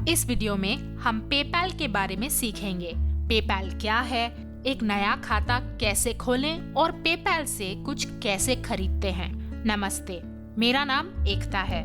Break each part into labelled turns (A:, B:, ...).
A: इस वीडियो में हम पेपैल के बारे में सीखेंगे। पेपैल क्या है, एक नया खाता कैसे खोलें और पेपैल से कुछ कैसे खरीदते हैं। नमस्ते, मेरा नाम एकता है।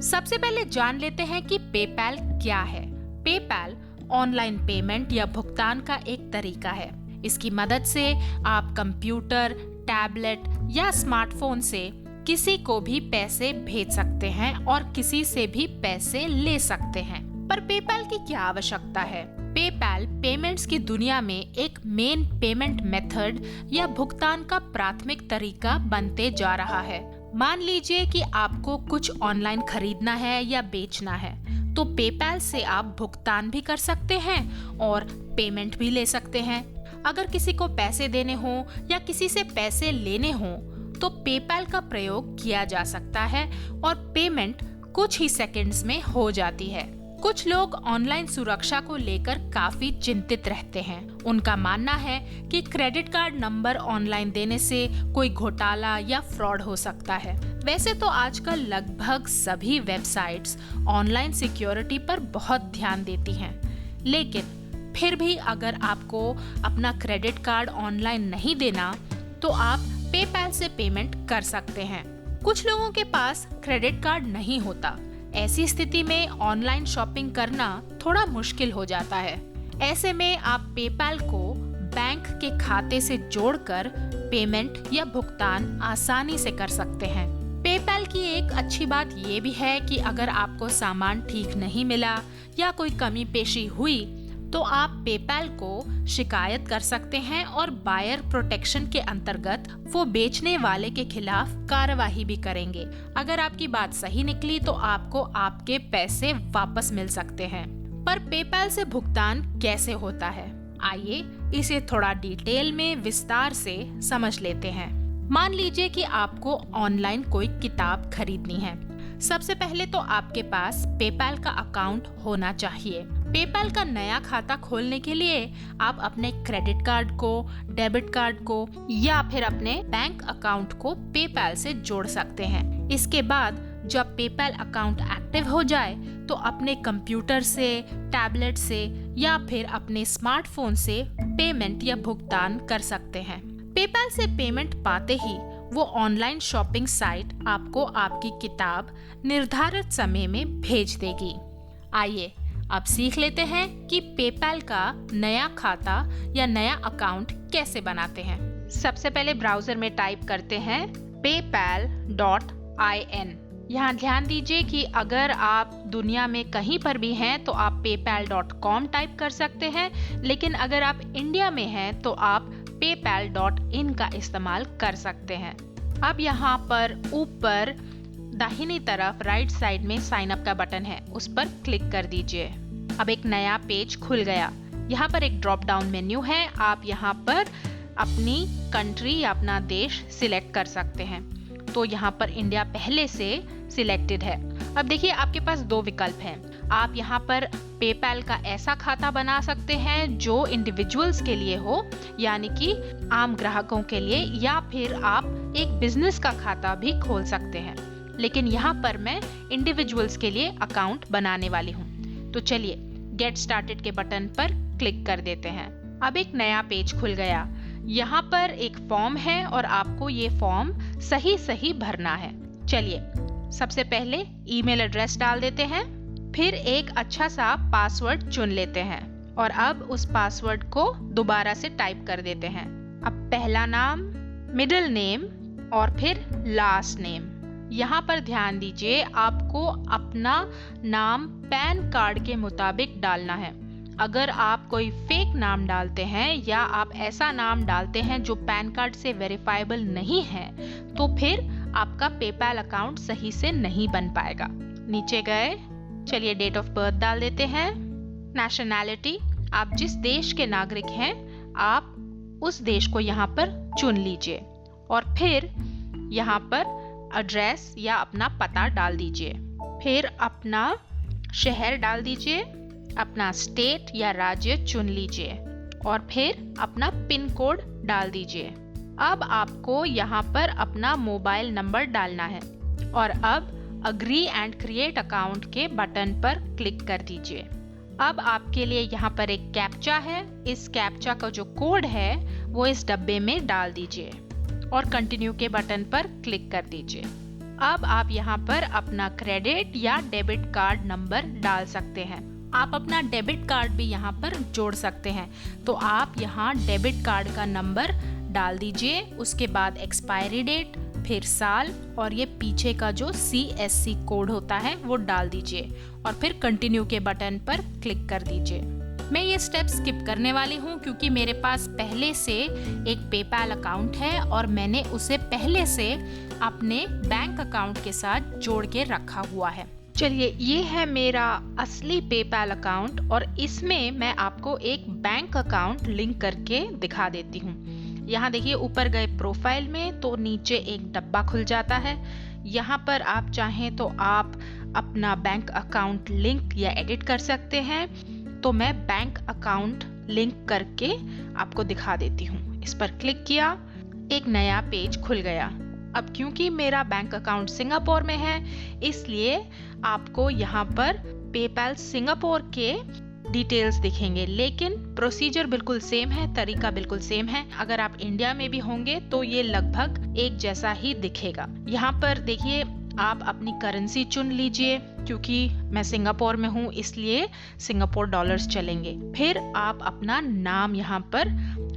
A: सबसे पहले जान लेते हैं कि पेपैल क्या है। पेपैल ऑनलाइन पेमेंट या भुगतान का एक तरीका है। इसकी मदद से आप कंप्यूटर, टैबलेट या स्मार्टफोन से किसी को भी पैसे भेज सकते हैं और किसी से भी पैसे ले सकते हैं। पर पेपैल की क्या आवश्यकता है? पेपैल पेमेंट्स की दुनिया में एक मेन पेमेंट मेथड या भुगतान का प्राथमिक तरीका बनते जा रहा है। मान लीजिए कि आपको कुछ ऑनलाइन खरीदना है या बेचना है, तो पेपैल से आप भुगतान भी कर सकते हैं और पेमेंट भी ले सकते हैं। अगर किसी को पैसे देने हो या किसी से पैसे लेने हो तो पेपैल का प्रयोग किया जा सकता है और पेमेंट कुछ ही सेकंड्स में हो जाती है। कुछ लोग ऑनलाइन सुरक्षा को लेकर काफी चिंतित रहते हैं। उनका मानना है कि क्रेडिट कार्ड नंबर ऑनलाइन देने से कोई घोटाला या फ्रॉड हो सकता है। वैसे तो आजकल लगभग सभी वेबसाइट्स ऑनलाइन सिक्योरिटी पर बहुत ध्यान देती हैं, लेकिन फिर भी अगर आपको अपना क्रेडिट कार्ड ऑनलाइन नहीं देना तो आप पेपैल से पेमेंट कर सकते हैं। कुछ लोगों के पास क्रेडिट कार्ड नहीं होता। ऐसी स्थिति में ऑनलाइन शॉपिंग करना थोड़ा मुश्किल हो जाता है। ऐसे में आप पेपैल को बैंक के खाते से जोड़कर पेमेंट या भुगतान आसानी से कर सकते हैं। पेपैल की एक अच्छी बात ये भी है कि अगर आपको सामान ठीक नहीं मिला या कोई कमी पेशी हुई तो आप पेपैल को शिकायत कर सकते हैं और बायर प्रोटेक्शन के अंतर्गत वो बेचने वाले के खिलाफ कार्यवाही भी करेंगे। अगर आपकी बात सही निकली तो आपको आपके पैसे वापस मिल सकते हैं। पर पेपैल से भुगतान कैसे होता है, आइए इसे थोड़ा डिटेल में विस्तार से समझ लेते हैं। मान लीजिए कि आपको ऑनलाइन कोई किताब खरीदनी है। सबसे पहले तो आपके पास पेपैल का अकाउंट होना चाहिए। पेपैल का नया खाता खोलने के लिए आप अपने क्रेडिट कार्ड को, डेबिट कार्ड को या फिर अपने बैंक अकाउंट को पेपैल से जोड़ सकते हैं। इसके बाद जब पेपैल अकाउंट एक्टिव हो जाए तो अपने कंप्यूटर से, टैबलेट से या फिर अपने स्मार्टफोन से पेमेंट या भुगतान कर सकते हैं। पेपैल से पेमेंट पाते ही वो ऑनलाइन शॉपिंग साइट आपको आपकी किताब निर्धारित समय में भेज देगी। आइए अब सीख लेते हैं कि पेपैल का नया खाता या नया अकाउंट कैसे बनाते हैं। सबसे पहले ब्राउजर में टाइप करते हैं paypal.in। यहाँ ध्यान दीजिए कि अगर आप दुनिया में कहीं पर भी हैं तो आप paypal.com टाइप कर सकते हैं, लेकिन अगर आप इंडिया में हैं तो आप paypal.in का इस्तेमाल कर सकते हैं। अब यहाँ पर ऊपर दाहिनी तरफ राइट साइड में साइन अप का बटन है, उस पर क्लिक कर दीजिए। अब एक नया पेज खुल गया। यहाँ पर एक ड्रॉप डाउन मेन्यू है। आप यहाँ पर अपनी कंट्री या अपना देश सिलेक्ट कर सकते हैं। तो यहाँ पर इंडिया पहले से सिलेक्टेड है। अब देखिए आपके पास दो विकल्प हैं। आप यहाँ पर पेपैल का ऐसा खाता बना सकते हैं जो इंडिविजुअल्स के लिए हो, यानी कि आम ग्राहकों के लिए, या फिर आप एक बिजनेस का खाता भी खोल सकते हैं। लेकिन यहाँ पर मैं इंडिविजुअल्स के लिए अकाउंट बनाने वाली हूँ। तो चलिए गेट स्टार्टेड के बटन पर क्लिक कर देते हैं। अब एक नया पेज खुल गया। यहाँ पर एक फॉर्म है और आपको ये फॉर्म सही भरना है। चलिए सबसे पहले ईमेल एड्रेस डाल देते हैं, फिर एक अच्छा सा पासवर्ड चुन लेते हैं और अब उस पासवर्ड को दोबारा से टाइप कर देते हैं। अब पहला नाम, मिडिल नेम और फिर लास्ट नेम। यहाँ पर ध्यान दीजिए आपको अपना नाम पैन कार्ड के मुताबिक डालना है। अगर आप कोई फेक नाम डालते हैं या आप ऐसा नाम डालते हैं जो पैन कार्ड से वेरीफाइबल नहीं है तो फिर आपका पेपैल अकाउंट सही से नहीं बन पाएगा। नीचे गए, चलिए डेट ऑफ बर्थ डाल देते हैं। नेशनैलिटी, आप जिस देश के नागरिक हैं आप उस देश को यहाँ पर चुन लीजिए और फिर यहाँ पर एड्रेस या अपना पता डाल दीजिए। फिर अपना शहर डाल दीजिए, अपना स्टेट या राज्य चुन लीजिए और फिर अपना पिन कोड डाल दीजिए। अब आपको यहाँ पर अपना मोबाइल नंबर डालना है और अब अग्री एंड क्रिएट अकाउंट के बटन पर क्लिक कर दीजिए। अब आपके लिए यहाँ पर एक कैप्चा है। इस कैप्चा का जो कोड है वो इस डब्बे में डाल दीजिए और कंटिन्यू के बटन पर क्लिक कर दीजिए। अब आप यहाँ पर अपना क्रेडिट या डेबिट कार्ड नंबर डाल सकते हैं। आप अपना डेबिट कार्ड भी यहाँ पर जोड़ सकते हैं। तो आप यहाँ डेबिट कार्ड का नंबर डाल दीजिए, उसके बाद एक्सपायरी डेट, फिर साल और ये पीछे का जो CSC कोड होता है वो डाल दीजिए और फिर कंटिन्यू के बटन पर क्लिक कर दीजिए। मैं ये स्टेप स्किप करने वाली हूँ क्योंकि मेरे पास पहले से एक पेपैल अकाउंट है और मैंने उसे पहले से अपने बैंक अकाउंट के साथ जोड़ के रखा हुआ है। चलिए, ये है मेरा असली पेपैल अकाउंट और इसमें मैं आपको एक बैंक अकाउंट लिंक करके दिखा देती हूँ। यहाँ देखिए, ऊपर गए प्रोफाइल में तो नीचे एक डब्बा खुल जाता है। यहाँ पर आप चाहें तो आप अपना बैंक अकाउंट लिंक या एडिट कर सकते हैं। तो मैं बैंक अकाउंट लिंक करके आपको दिखा देती हूँ। इस पर क्लिक किया, एक नया पेज खुल गया। अब क्योंकि मेरा बैंक अकाउंट सिंगापुर में है, इसलिए आपको यहाँ पर पेपैल सिंगापुर के डिटेल्स दिखेंगे, लेकिन प्रोसीजर बिल्कुल सेम है, तरीका बिल्कुल सेम है। अगर आप इंडिया में भी होंगे तो ये लगभग एक जैसा ही दिखेगा। यहाँ पर देखिए, आप अपनी करेंसी चुन लीजिए। क्योंकि मैं सिंगापुर में हूँ इसलिए सिंगापुर डॉलर्स चलेंगे। फिर आप अपना नाम यहाँ पर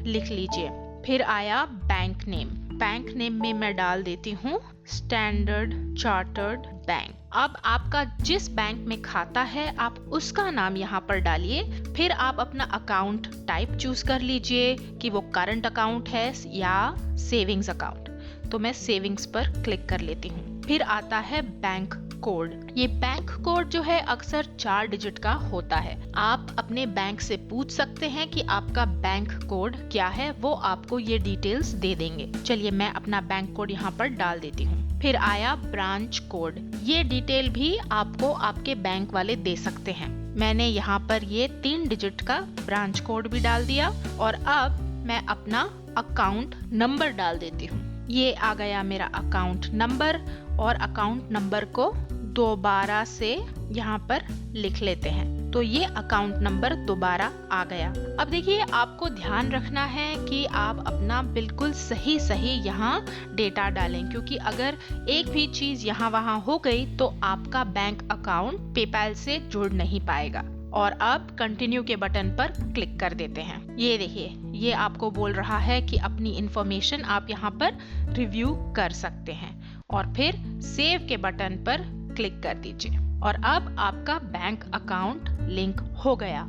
A: लिख लीजिए। फिर आया बैंक नेम। बैंक नेम में मैं डाल देती हूँ स्टैंडर्ड चार्टर्ड बैंक। अब आपका जिस बैंक में खाता है आप उसका नाम यहाँ पर डालिए। फिर आप अपना अकाउंट टाइप चूज कर लीजिए कि वो करंट अकाउंट है या सेविंग्स अकाउंट। तो मैं सेविंग्स पर क्लिक कर लेती हूँ। फिर आता है बैंक कोड। ये बैंक कोड जो है अक्सर 4 डिजिट का होता है। आप अपने बैंक से पूछ सकते हैं कि आपका बैंक कोड क्या है, वो आपको ये डिटेल्स दे देंगे। चलिए, मैं अपना बैंक कोड यहाँ पर डाल देती हूँ। फिर आया ब्रांच कोड। ये डिटेल भी आपको आपके बैंक वाले दे सकते हैं। मैंने यहाँ पर ये 3 डिजिट का ब्रांच कोड भी डाल दिया और अब मैं अपना अकाउंट नंबर डाल देती हूँ। ये आ गया मेरा अकाउंट नंबर और अकाउंट नंबर को दोबारा से यहाँ पर लिख लेते हैं। तो ये अकाउंट नंबर दोबारा आ गया। अब देखिए, आपको ध्यान रखना है कि आप अपना बिल्कुल सही यहाँ डेटा डालें, क्योंकि अगर एक भी चीज यहाँ वहाँ हो गई तो आपका बैंक अकाउंट पेपैल से जुड़ नहीं पाएगा। और अब कंटिन्यू के बटन पर क्लिक कर देते हैं। ये देखिए, ये आपको बोल रहा है कि अपनी इंफॉर्मेशन आप यहाँ पर रिव्यू कर सकते हैं और फिर सेव के बटन पर क्लिक कर दीजिए और अब आपका बैंक अकाउंट लिंक हो गया।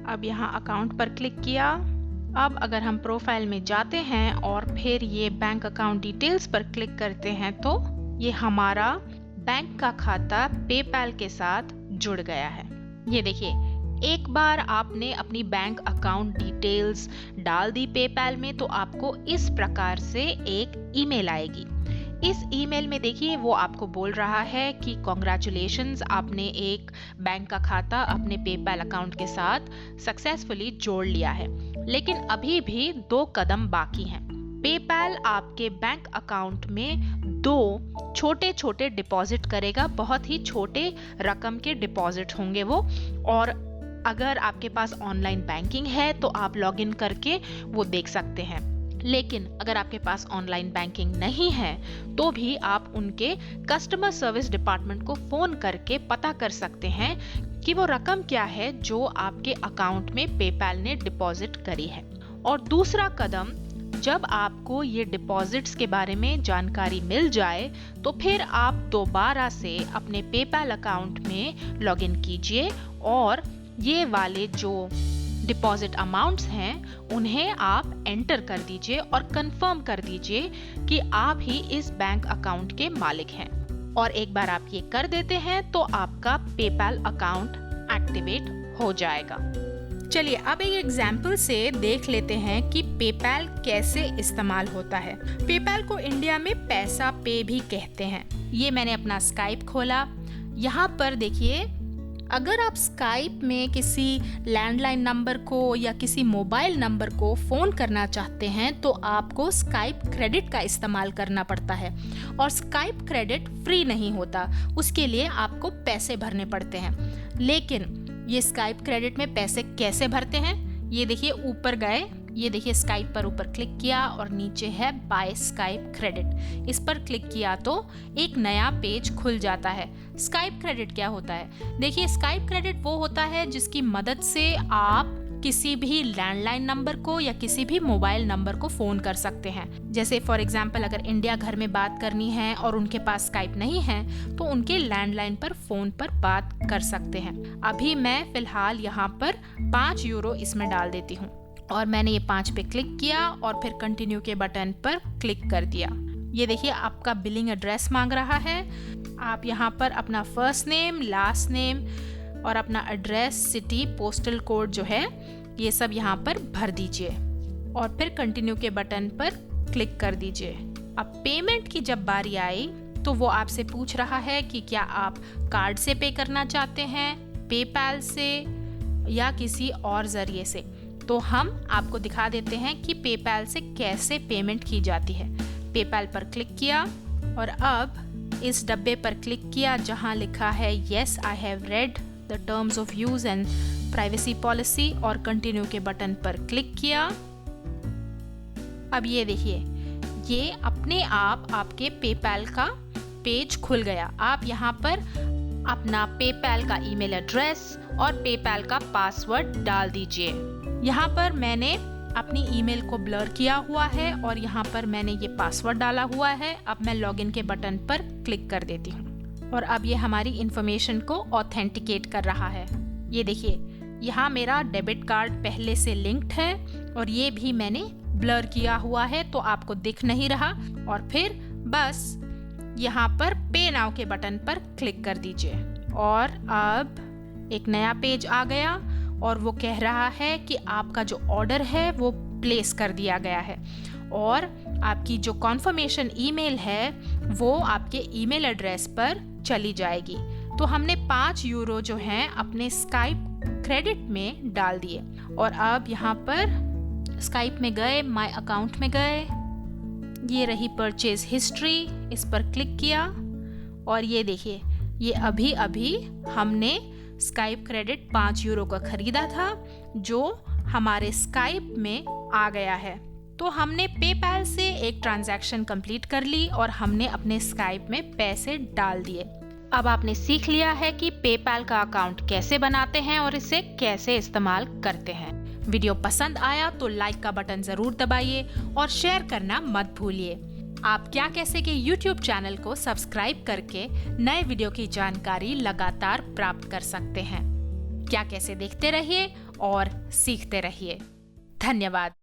A: अब यहाँ अकाउंट पर क्लिक किया। अब अगर हम प्रोफाइल में जाते हैं और फिर ये बैंक अकाउंट डिटेल्स पर क्लिक करते हैं तो ये हमारा बैंक का खाता पेपैल के साथ जुड़ गया है। ये देखिए, एक बार आपने अपनी बैंक अकाउंट डिटेल्स डाल दी पेपैल में तो आपको इस प्रकार से एक ईमेल आएगी। इस ईमेल में देखिए, वो आपको बोल रहा है कि कॉन्ग्रेचुलेशंस, आपने एक बैंक का खाता अपने पेपैल अकाउंट के साथ सक्सेसफुली जोड़ लिया है। लेकिन अभी भी 2 कदम बाकी हैं। पेपैल आपके बैंक अकाउंट में 2 छोटे डिपॉजिट करेगा। बहुत ही छोटे रकम के डिपॉजिट होंगे वो। और अगर आपके पास ऑनलाइन बैंकिंग है तो आप लॉगिन करके वो देख सकते हैं। लेकिन अगर आपके पास ऑनलाइन बैंकिंग नहीं है तो भी आप उनके कस्टमर सर्विस डिपार्टमेंट को फोन करके पता कर सकते हैं कि वो रकम क्या है जो आपके अकाउंट में पेपैल ने डिपॉजिट करी है। और दूसरा कदम, जब आपको ये डिपॉजिट्स के बारे में जानकारी मिल जाए तो फिर आप दोबारा से अपने पेपैल अकाउंट में लॉगिन कीजिए और ये वाले जो डिपॉजिट अमाउंट्स हैं उन्हें आप एंटर कर दीजिए और कंफर्म कर दीजिए कि आप ही इस बैंक अकाउंट के मालिक हैं। और एक बार आप ये कर देते हैं तो आपका पेपैल अकाउंट एक्टिवेट हो जाएगा। चलिए, अब एक एग्जाम्पल से देख लेते हैं कि पेपैल कैसे इस्तेमाल होता है। पेपैल को इंडिया में पैसा पे भी कहते हैं। ये मैंने अपना स्काइप खोला। यहाँ पर देखिए, अगर आप स्काइप में किसी लैंडलाइन नंबर को या किसी मोबाइल नंबर को फ़ोन करना चाहते हैं तो आपको स्काइप क्रेडिट का इस्तेमाल करना पड़ता है और स्काइप क्रेडिट फ्री नहीं होता, उसके लिए आपको पैसे भरने पड़ते हैं। लेकिन ये स्काइप क्रेडिट में पैसे कैसे भरते हैं, ये देखिए ऊपर गए, ये देखिए स्काइप पर ऊपर क्लिक किया और नीचे है बाय स्काइप क्रेडिट। इस पर क्लिक किया तो एक नया पेज खुल जाता है। स्काइप क्रेडिट क्या होता है? देखिए स्काइप क्रेडिट वो होता है जिसकी मदद से आप किसी भी लैंडलाइन नंबर को या किसी भी मोबाइल नंबर को फ़ोन कर सकते हैं। जैसे फॉर एग्जांपल अगर इंडिया घर में बात करनी है और उनके पास स्काइप नहीं है तो उनके लैंडलाइन पर फ़ोन पर बात कर सकते हैं। अभी मैं फ़िलहाल यहाँ पर 5 यूरो इसमें डाल देती हूँ और मैंने ये 5 पे क्लिक किया और फिर कंटिन्यू के बटन पर क्लिक कर दिया। ये देखिए आपका बिलिंग एड्रेस मांग रहा है। आप यहाँ पर अपना फर्स्ट नेम, लास्ट नेम और अपना एड्रेस, सिटी, पोस्टल कोड जो है ये सब यहाँ पर भर दीजिए और फिर कंटिन्यू के बटन पर क्लिक कर दीजिए। अब पेमेंट की जब बारी आई तो वो आपसे पूछ रहा है कि क्या आप कार्ड से पे करना चाहते हैं, पेपैल से या किसी और ज़रिए से। तो हम आपको दिखा देते हैं कि पेपैल से कैसे पेमेंट की जाती है। पेपैल पर क्लिक किया और अब इस डब्बे पर क्लिक किया जहां लिखा है yes I have read the terms of use and privacy policy और कंटिन्यू के बटन पर क्लिक किया। अब ये देखिए ये अपने आप आपके पेपैल का पेज खुल गया। आप यहाँ पर अपना पेपैल का ईमेल एड्रेस और पेपैल का पासवर्ड डाल दीजिए। यहाँ पर मैंने अपनी ईमेल को ब्लर किया हुआ है और यहाँ पर मैंने ये पासवर्ड डाला हुआ है। अब मैं लॉगिन के बटन पर क्लिक कर देती हूँ और अब ये हमारी इंफॉर्मेशन को ऑथेंटिकेट कर रहा है। ये देखिए यहाँ मेरा डेबिट कार्ड पहले से लिंक्ड है और ये भी मैंने ब्लर किया हुआ है तो आपको दिख नहीं रहा। और फिर बस यहाँ पर पे नाउ के बटन पर क्लिक कर दीजिए और अब एक नया पेज आ गया और वो कह रहा है कि आपका जो ऑर्डर है वो प्लेस कर दिया गया है और आपकी जो कॉन्फर्मेशन ईमेल है वो आपके ईमेल एड्रेस पर चली जाएगी। तो हमने 5 यूरो जो हैं अपने स्काइप क्रेडिट में डाल दिए और अब यहाँ पर स्काइप में गए, माय अकाउंट में गए, ये रही परचेज हिस्ट्री, इस पर क्लिक किया और ये देखिए ये अभी अभी हमने स्काइप क्रेडिट 5 यूरो का खरीदा था जो हमारे स्काइप में आ गया है। तो हमने पेपैल से एक ट्रांजैक्शन कंप्लीट कर ली और हमने अपने स्काइप में पैसे डाल दिए। अब आपने सीख लिया है कि पेपैल का अकाउंट कैसे बनाते हैं और इसे कैसे इस्तेमाल करते हैं। वीडियो पसंद आया तो लाइक का बटन जरूर दबाइए और शेयर करना मत भूलिए। आप क्या कैसे के YouTube चैनल को सब्सक्राइब करके नए वीडियो की जानकारी लगातार प्राप्त कर सकते हैं। क्या कैसे देखते रहिए और सीखते रहिए। धन्यवाद।